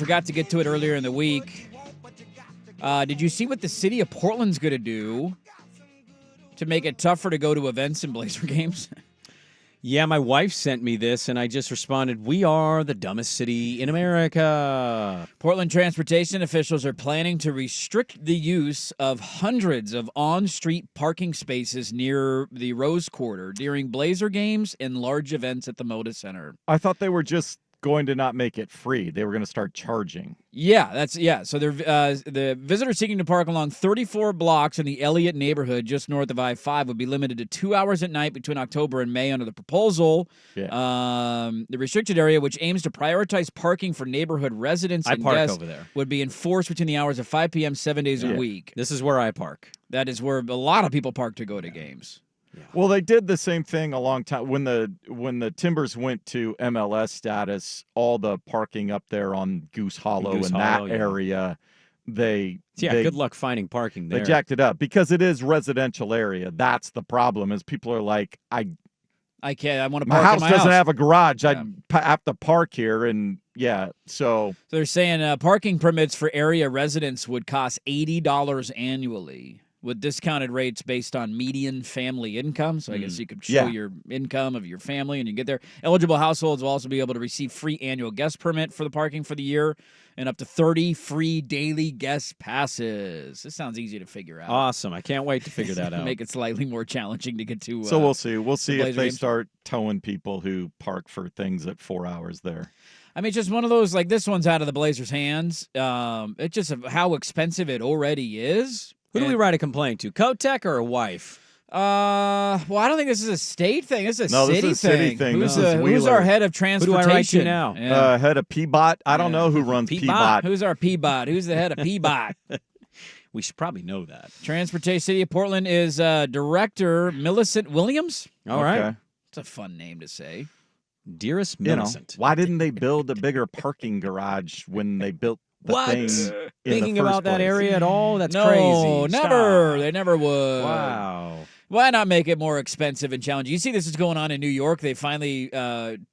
forgot to get to it earlier in the week. Did you see what the city of Portland's going to do to make it tougher to go to events and Blazer games? Yeah, my wife sent me this, and I just responded, we are the dumbest city in America. Portland transportation officials are planning to restrict the use of hundreds of on-street parking spaces near the Rose Quarter during Blazer games and large events at the Moda Center. I thought they were just going to not make it free. They were going to start charging. Yeah. So they're the visitors seeking to park along 34 blocks in the Elliott neighborhood just north of I-5 would be limited to 2 hours at night between October and May under the proposal. Yeah. The restricted area, which aims to prioritize parking for neighborhood residents and guests, over there. would be enforced between the hours of 5 p.m. 7 days a week. This is where I park. That is where a lot of people park to go to games. Yeah. Well, they did the same thing a long time when the Timbers went to MLS status. All the parking up there on Goose Hollow and that area, they good luck finding parking there. They jacked it up because it is residential area. That's the problem. Is people are like, I can't. I want to my park house in my doesn't house. have a garage. Yeah. I have to park here, and so they're saying parking permits for area residents would cost $80 annually, with discounted rates based on median family income. So I guess you could show your income of your family and you get there. Eligible households will also be able to receive free annual guest permit for the parking for the year and up to 30 free daily guest passes. This sounds easy to figure out. Awesome. I can't wait to figure that out. Make it slightly more challenging to get to. So we'll see. We'll see if they games. start towing people who park for things at 4 hours there. I mean, it's just one of those, like this one's out of the Blazers' hands. It's just how expensive it already is. Who do we write a complaint to? Kotech or a wife? Well, I don't think this is a state thing. This is a this city is a city thing. Who's This is who's our head of transportation? Who do I write to now? Yeah. Head of Peabot. I don't know who runs Peabot. Who's our Peabot? Who's the head of Peabot? We should probably know that. Transportation City of Portland is Director Millicent Williams. All right. It's a fun name to say. Dearest Millicent. Why didn't they build a bigger parking garage when they built the thing in Thinking the first about that place? area at all? That's No, crazy. never. Stop. They never would. Wow. Why not make it more expensive and challenging? You see this is going on in New York. They finally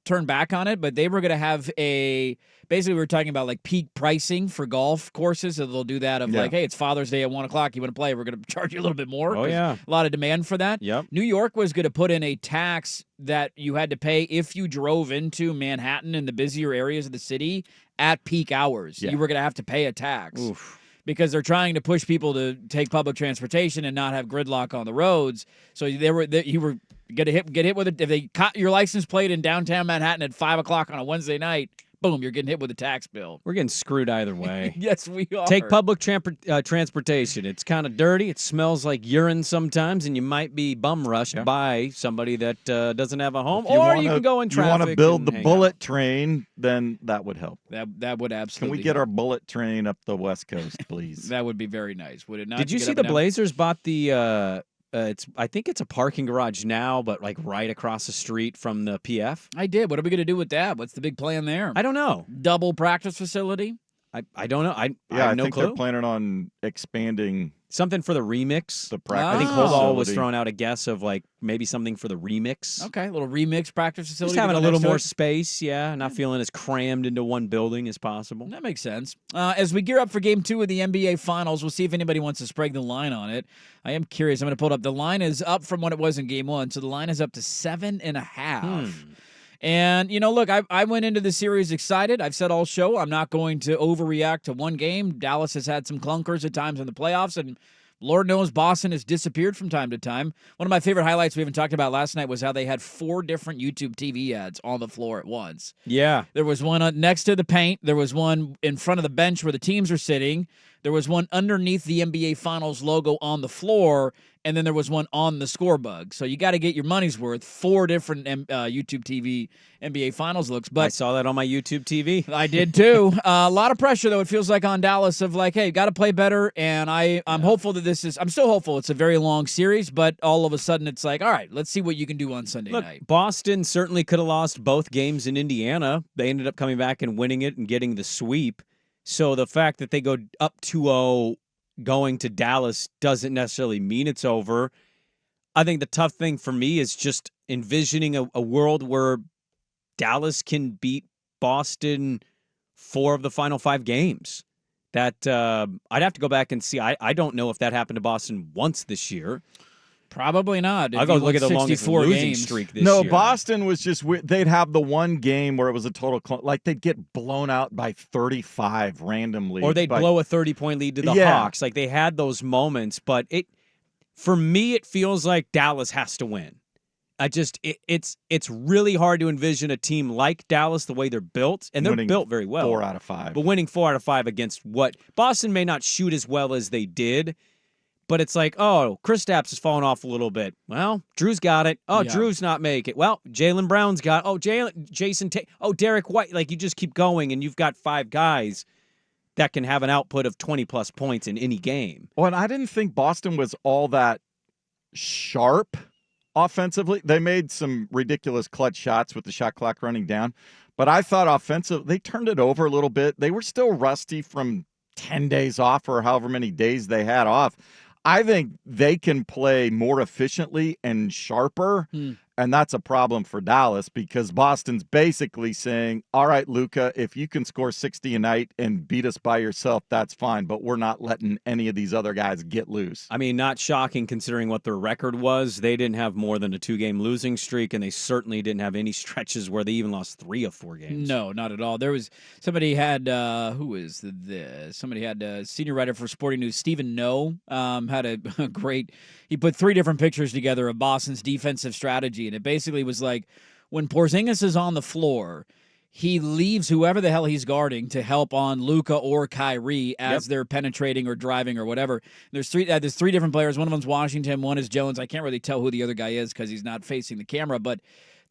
turned back on it, but they were going to have basically we were talking about like peak pricing for golf courses. So they'll do that of like, hey, it's Father's Day at 1 o'clock. You want to play? We're going to charge you a little bit more. Oh, yeah. A lot of demand for that. Yep. New York was going to put in a tax that you had to pay if you drove into Manhattan and the busier areas of the city at peak hours. Yeah. You were going to have to pay a tax. Oof. Because they're trying to push people to take public transportation and not have gridlock on the roads. So you were get hit with it. If they caught your license plate in downtown Manhattan at 5 o'clock on a Wednesday night, boom, you're getting hit with a tax bill. We're getting screwed either way. Yes, we are. Take public transportation. It's kind of dirty. It smells like urine sometimes, and you might be bum rushed by somebody that doesn't have a home. Or you can go in traffic. You want to build the hang bullet out. train, then that would help. That would absolutely. Can we get help. our bullet train up the West Coast, please? That would be very nice. Would it not? Did you to get see up the and down? Blazers bought the? I think it's a parking garage now, but like right across the street from the PF. I did. What are we going to do with that? What's the big plan there? I don't know. Double practice facility? I don't know. I I have no think clue. they're planning on expanding Something for the remix. the practice. I think Oh. Holdall was facility. throwing out a guess of like maybe something for the remix. Okay, a little remix practice facility. Just having to a go little next to more it. space, not feeling as crammed into one building as possible. That makes sense. As we gear up for Game 2 of the NBA Finals, we'll see if anybody wants to Sprague the line on it. I am curious. I'm going to pull it up. The line is up from what it was in Game 1, so the line is up to 7.5. And, look, I went into the series excited. I've said all show I'm not going to overreact to one game. Dallas has had some clunkers at times in the playoffs, and Lord knows Boston has disappeared from time to time. One of my favorite highlights we haven't talked about last night was how they had 4 different YouTube TV ads on the floor at once. Yeah. There was one next to the paint. There was one in front of the bench where the teams are sitting. There was one underneath the NBA Finals logo on the floor, and then there was one on the scorebug. So you got to get your money's worth. 4 different YouTube TV NBA Finals looks. But I saw that on my YouTube TV. I did too. A lot of pressure, though, it feels like on Dallas of like, hey, got to play better. And I'm hopeful that I'm still hopeful. It's a very long series, but all of a sudden it's like, all right, let's see what you can do on Sunday night. Boston certainly could have lost both games in Indiana. They ended up coming back and winning it and getting the sweep. So the fact that they go up 2-0 going to Dallas doesn't necessarily mean it's over. I think the tough thing for me is just envisioning a world where Dallas can beat Boston 4 of the final 5 games. That I'd have to go back and see. I don't know if that happened to Boston once this year. Probably not. I'll go look at the longest losing streak this year. No, Boston was just they'd have the one game where it was a total like they'd get blown out by 35 randomly, or they'd blow a 30-point lead to the Hawks. Like they had those moments, but for me it feels like Dallas has to win. It's really hard to envision a team like Dallas the way they're built, and they're built very well. 4 out of 5, but winning 4 out of 5 against what Boston may not shoot as well as they did. But it's like, oh, Kristaps has fallen off a little bit. Well, Drew's got it. Oh, yeah. Drew's not make it. Well, Jaylen Brown's got it. Oh, Jason Derek White. Like, you just keep going, and you've got 5 guys that can have an output of 20-plus points in any game. Well, and I didn't think Boston was all that sharp offensively. They made some ridiculous clutch shots with the shot clock running down. But I thought they turned it over a little bit. They were still rusty from 10 days off or however many days they had off. I think they can play more efficiently and sharper, and that's a problem for Dallas because Boston's basically saying, all right, Luka, if you can score 60 a night and beat us by yourself, that's fine, but we're not letting any of these other guys get loose. I mean, not shocking considering what their record was. They didn't have more than a 2-game losing streak, and they certainly didn't have any stretches where they even lost 3 of 4 games. No, not at all. There was somebody had somebody had senior writer for Sporting News, Stephen No, had a great. He put 3 different pictures together of Boston's defensive strategy, and it basically was like when Porzingis is on the floor, he leaves whoever the hell he's guarding to help on Luka or Kyrie as they're penetrating or driving or whatever. There's 3 different players. One of them's Washington, one is Jones. I can't really tell who the other guy is because he's not facing the camera, but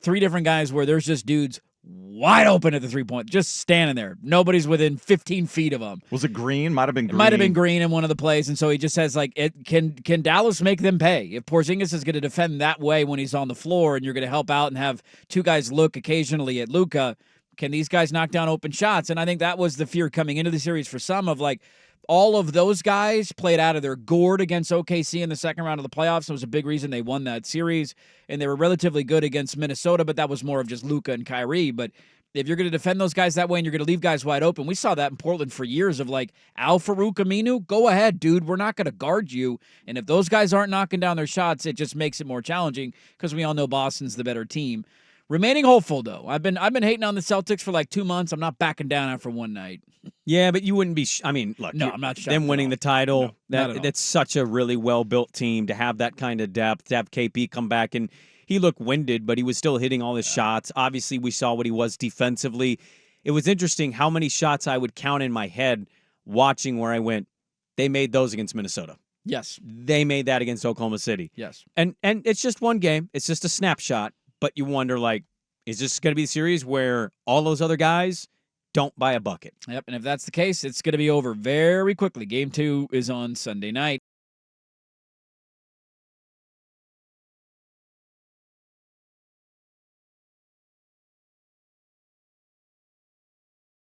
3 different guys where there's just dudes wide open at the 3-point, just standing there. Nobody's within 15 feet of them. Was it Green? Might have been Green. It might have been Green in one of the plays, and so he just says, like, can Dallas make them pay? If Porzingis is going to defend that way when he's on the floor and you're going to help out and have 2 guys look occasionally at Luka, can these guys knock down open shots? And I think that was the fear coming into the series for some of, like, all of those guys played out of their gourd against OKC in the second round of the playoffs. It was a big reason they won that series, and they were relatively good against Minnesota, but that was more of just Luka and Kyrie. But if you're going to defend those guys that way and you're going to leave guys wide open, we saw that in Portland for years of like, Al-Farouq Aminu, go ahead, dude. We're not going to guard you. And if those guys aren't knocking down their shots, it just makes it more challenging because we all know Boston's the better team. Remaining hopeful, though. I've been hating on the Celtics for like 2 months. I'm not backing down after one night. Yeah, but you wouldn't be. I mean, look. No, I'm not shocked. Them winning the title. No, that's such a really well built team to have that kind of depth. To have KP come back and he looked winded, but he was still hitting all his shots. Obviously, we saw what he was defensively. It was interesting how many shots I would count in my head watching where I went. They made those against Minnesota. Yes, they made that against Oklahoma City. Yes, and it's just one game. It's just a snapshot. But you wonder, like, is this going to be a series where all those other guys don't buy a bucket? Yep, and if that's the case, it's going to be over very quickly. Game 2 is on Sunday night.